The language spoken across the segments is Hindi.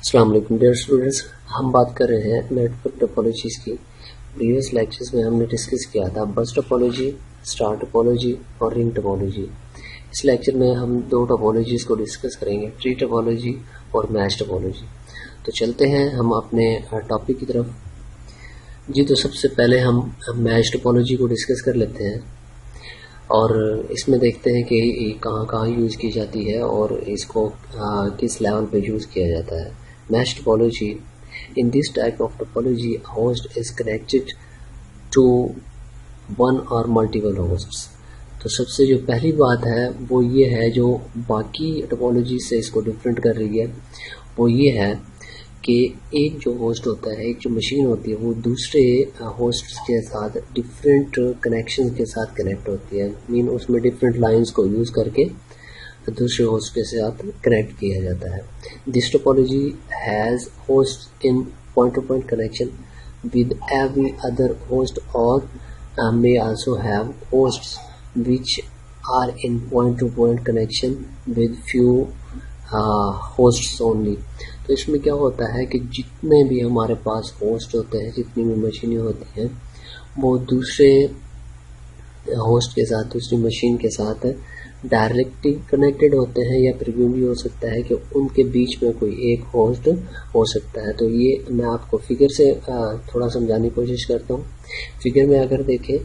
अस्सलाम वालेकुम डियर स्टूडेंट्स। हम बात कर रहे हैं नेटवर्क टोपोलॉजीज की। प्रीवियस लेक्चर्स में हमने डिस्कस किया था बस टोपोलॉजी, स्टार टोपोलॉजी और रिंग टोपोलॉजी। इस लेक्चर में हम दो टोपोलॉजीज को डिस्कस करेंगे, ट्री टोपोलॉजी और मैश टोपोलॉजी। तो चलते हैं हम अपने टॉपिक की तरफ जी। तो सबसे पहले हम मैश टोपोलॉजी को डिस्कस कर लेते हैं और इसमें देखते हैं कि ये कहाँ कहाँ यूज़ की जाती है और इसको किस लेवल पे यूज़ किया जाता है। Mesh topology, in this type of topology a host is connected to one or multiple hosts। तो सबसे जो पहली बात है वो ये है, जो बाकी टोपोलॉजी से इसको डिफरेंट कर रही है, वो ये है कि एक जो होस्ट होता है, एक जो मशीन होती है, वो दूसरे होस्ट के साथ डिफरेंट कनेक्शन के साथ कनेक्ट होती है। मीन उसमें डिफरेंट लाइंस को यूज़ करके दूसरे होस्ट के साथ कनेक्ट किया जाता है। This topology has host in point two point connection with every other host और may also have hosts which are in point to point connection with few hosts only। तो इसमें क्या होता है कि जितने भी हमारे पास होस्ट होते हैं, जितनी भी मशीनें होती हैं, वो दूसरे होस्ट के साथ, दूसरी मशीन के साथ डायरेक्टली कनेक्टेड होते हैं, या फिर यूँ भी हो सकता है कि उनके बीच में कोई एक होस्ट हो सकता है। तो ये मैं आपको फिगर से थोड़ा समझाने की कोशिश करता हूँ। फिगर में अगर देखें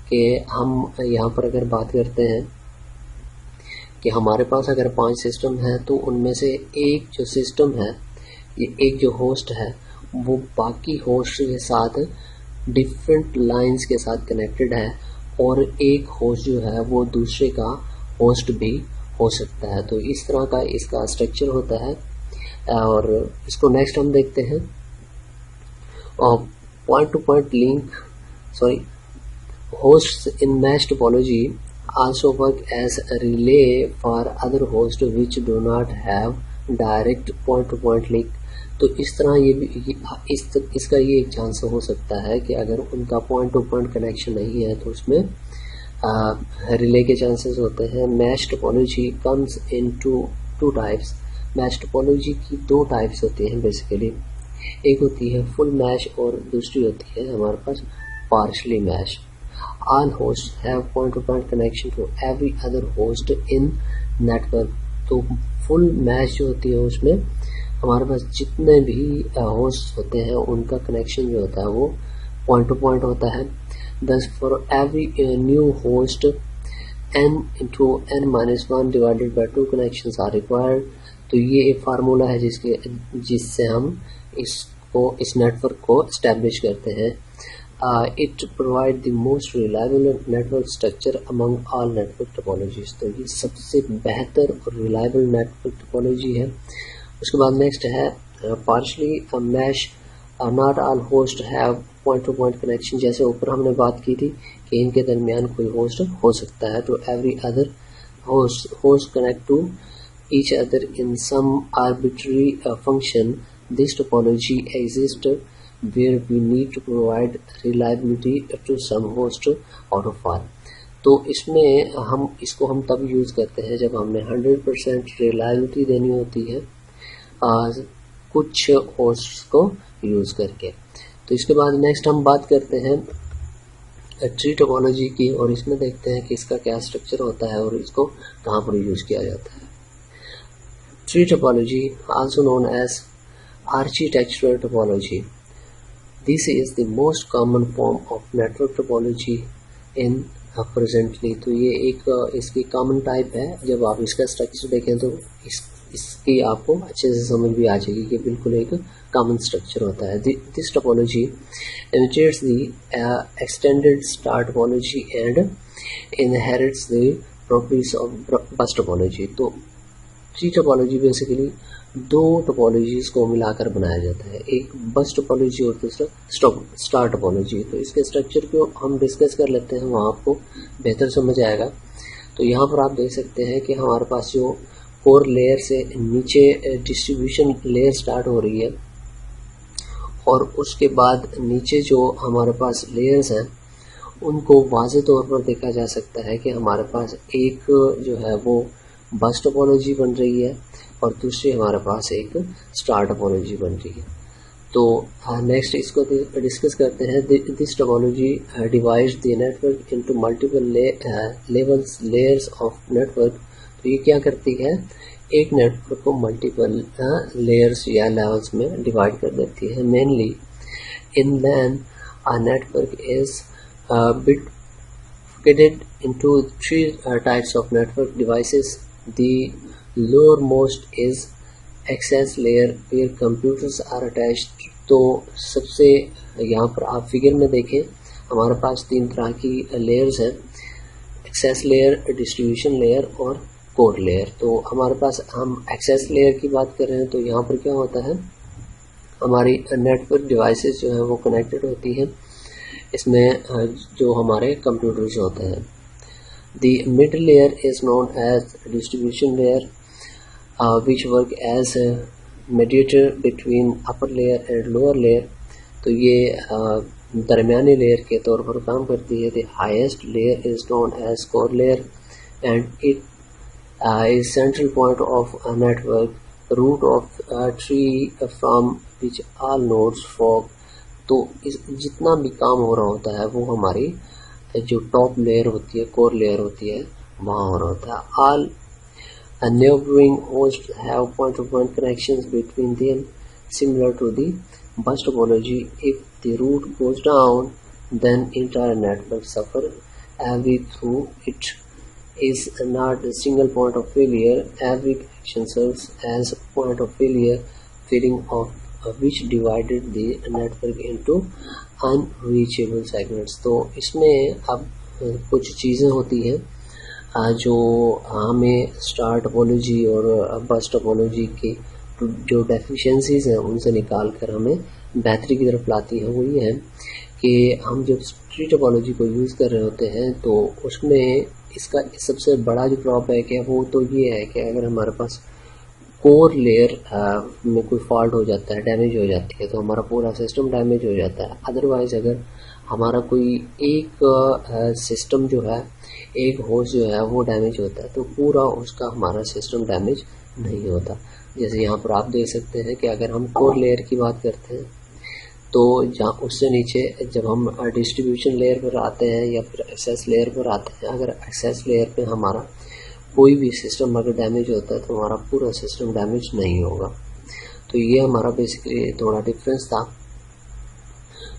कि हम यहाँ पर अगर बात करते हैं कि हमारे पास अगर 5 सिस्टम है, तो उनमें से एक जो सिस्टम है, ये एक जो होस्ट है, वो बाकी होस्ट के साथ डिफरेंट लाइंस के साथ कनेक्टेड है, और एक होस्ट जो है वो दूसरे का होस्ट भी हो सकता है। तो इस तरह का इसका स्ट्रक्चर होता है। और इसको नेक्स्ट हम देखते हैं। Point two point link, sorry, hosts in mesh topology also work as a relay for other hosts which do not have direct point to point link। तो इस तरह ये भी इसका ये एक चांस हो सकता है कि अगर उनका पॉइंट टू पॉइंट कनेक्शन नहीं है तो उसमें रिले के चांसेस होते हैं। Mesh topology comes in two types. Mesh topology की 2 टाइप्स होती हैं बेसिकली। एक होती है फुल मैश और दूसरी होती है हमारे पास partially mesh. All hosts have point-to-point connection to every other host in network। तो फुल मैश जो होती है उसमें हमारे पास जितने भी होस्ट होते हैं उनका कनेक्शन जो होता है वो पॉइंट टू पॉइंट होता है। Thus for every new host n into n-1 divided by 2 connections are required। तो ये एक फार्मूला है जिससे हम इस नेटवर्क को एस्टेब्लिश करते हैं। It provide the most reliable network structure among all network topologies। तो ये सबसे बेहतर और रिलायबल नेटवर्क टोपोलॉजी है। उसके बाद नेक्स्ट है partially mesh। Not all hosts have point to point connection। जैसे ऊपर हमने बात की थी कि इनके दरमियान कोई होस्ट हो सकता है। तो every other host connect to each other in some arbitrary function। This topology exists where we need to provide reliability to some host out of all। तो इसमें हम तब यूज़ करते हैं जब हमने 100% रिलायबिलिटी देनी होती है कुछ होस्ट्स को यूज़ करके। तो इसके बाद नेक्स्ट हम बात करते हैं ट्री टोपोलॉजी की, और इसमें देखते हैं कि इसका क्या स्ट्रक्चर होता है और इसको कहाँ पर यूज़ किया जाता है। Tree topology also known as architectural topology. This is the most common form of network topology in presently। तो ये एक इसकी कॉमन टाइप है। जब आप इसका स्ट्रक्चर देखें तो इसकी आपको अच्छे से समझ भी आ जाएगी कि बिल्कुल एक कॉमन स्ट्रक्चर होता है। This topology imitates the extended star topology and inherits the properties of bus topology। तो ट्री टोपोलॉजी बेसिकली 2 टोपोलॉजीज को मिलाकर बनाया जाता है, एक बस टोपोलॉजी और दूसरा स्टार टोपोलॉजी। तो इसके स्ट्रक्चर को हम डिस्कस कर लेते हैं, वहाँ आपको बेहतर समझ आएगा। तो यहाँ पर आप देख सकते हैं कि हमारे पास जो कोर लेयर से नीचे डिस्ट्रीब्यूशन लेयर स्टार्ट हो रही है, और उसके बाद नीचे जो हमारे पास लेयर्स हैं उनको वाज़े तौर पर देखा जा सकता है कि हमारे पास एक जो है वो बस टोपोलॉजी बन रही है, और दूसरी हमारे पास एक स्टार टोपोलॉजी बन रही है। तो नेक्स्ट इसको डिस्कस करते हैं। This topology divides the network into multiple layers of network. तो ये क्या करती है, एक नेटवर्क को मल्टीपल लेयर्स या लेवल्स में डिवाइड कर देती है। Mainly in when a network is bifurcated into three types of network devices. The lowermost is access layer where computers are attached. तो सबसे यहाँ पर आप फिगर में देखें, हमारे पास तीन तरह की लेयर्स हैं, एक्सेस लेयर, डिस्ट्रीब्यूशन लेयर और कोर लेयर। तो हमारे पास हम एक्सेस लेयर की बात कर रहे हैं। तो यहाँ पर क्या होता है, हमारी नेटवर्क डिवाइसेस जो है वो कनेक्टेड होती है, इसमें जो हमारे कंप्यूटर्स होते हैं। The mid layer is known as distribution layer which work as mediator between upper layer and lower layer. तो ये दरमियानी लेयर के तौर पर काम करती है। The highest layer is known as core layer and it is central point of a network, root of tree from which all nodes fork. तो इस जितना भी काम हो रहा होता है वो हमारी जो टॉप लेयर होती है, कोर लेयर होती है, वहाँ हो रहा होता है। All neighboring hosts have point-to-point connections between them, similar to the bus topology. If the root goes down, then entire network suffers. Every through it is not a single point of failure. Every connection serves as a point of failure, failing of which divided the network into unreachable segments. तो इसमें अब कुछ चीज़ें होती हैं जो हमें स्टार टोपोलॉजी और बस टोपोलॉजी की जो डेफिशिएंसीज हैं उनसे निकाल कर हमें बेहतरी की तरफ लाती है। वो ये है कि हम जब ट्री टोपोलॉजी को यूज़ कर रहे होते हैं तो उसमें इसका सबसे बड़ा जो ड्रॉबैक है वो तो ये है कि अगर हमारे पास कोर लेयर में कोई फॉल्ट हो जाता है, डैमेज हो जाती है, तो हमारा पूरा सिस्टम डैमेज हो जाता है। अदरवाइज अगर हमारा कोई एक सिस्टम जो है, एक होस्ट जो है वो डैमेज होता है तो पूरा उसका हमारा सिस्टम डैमेज नहीं होता। जैसे यहाँ पर आप देख सकते हैं कि अगर हम कोर लेयर की बात करते हैं तो जहाँ उससे नीचे जब हम डिस्ट्रीब्यूशन लेयर पर आते हैं या फिर एक्सेस लेयर पर आते हैं, अगर एक्सेस लेयर पे हमारा कोई भी सिस्टम अगर डैमेज होता है तो हमारा पूरा सिस्टम डैमेज नहीं होगा। तो ये हमारा बेसिकली थोड़ा डिफरेंस था।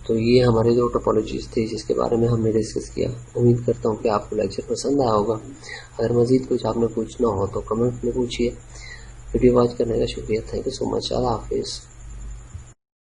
तो ये हमारे दो टोपोलॉजीज थी जिसके बारे में हमने डिस्कस किया। उम्मीद करता हूँ कि आपको लेक्चर पसंद आया होगा। अगर मज़ीद कुछ आपने पूछना हो तो कमेंट में पूछिए। वीडियो वॉच करने का शुक्रिया। Thank you so much. अल्लाह हाफिज़।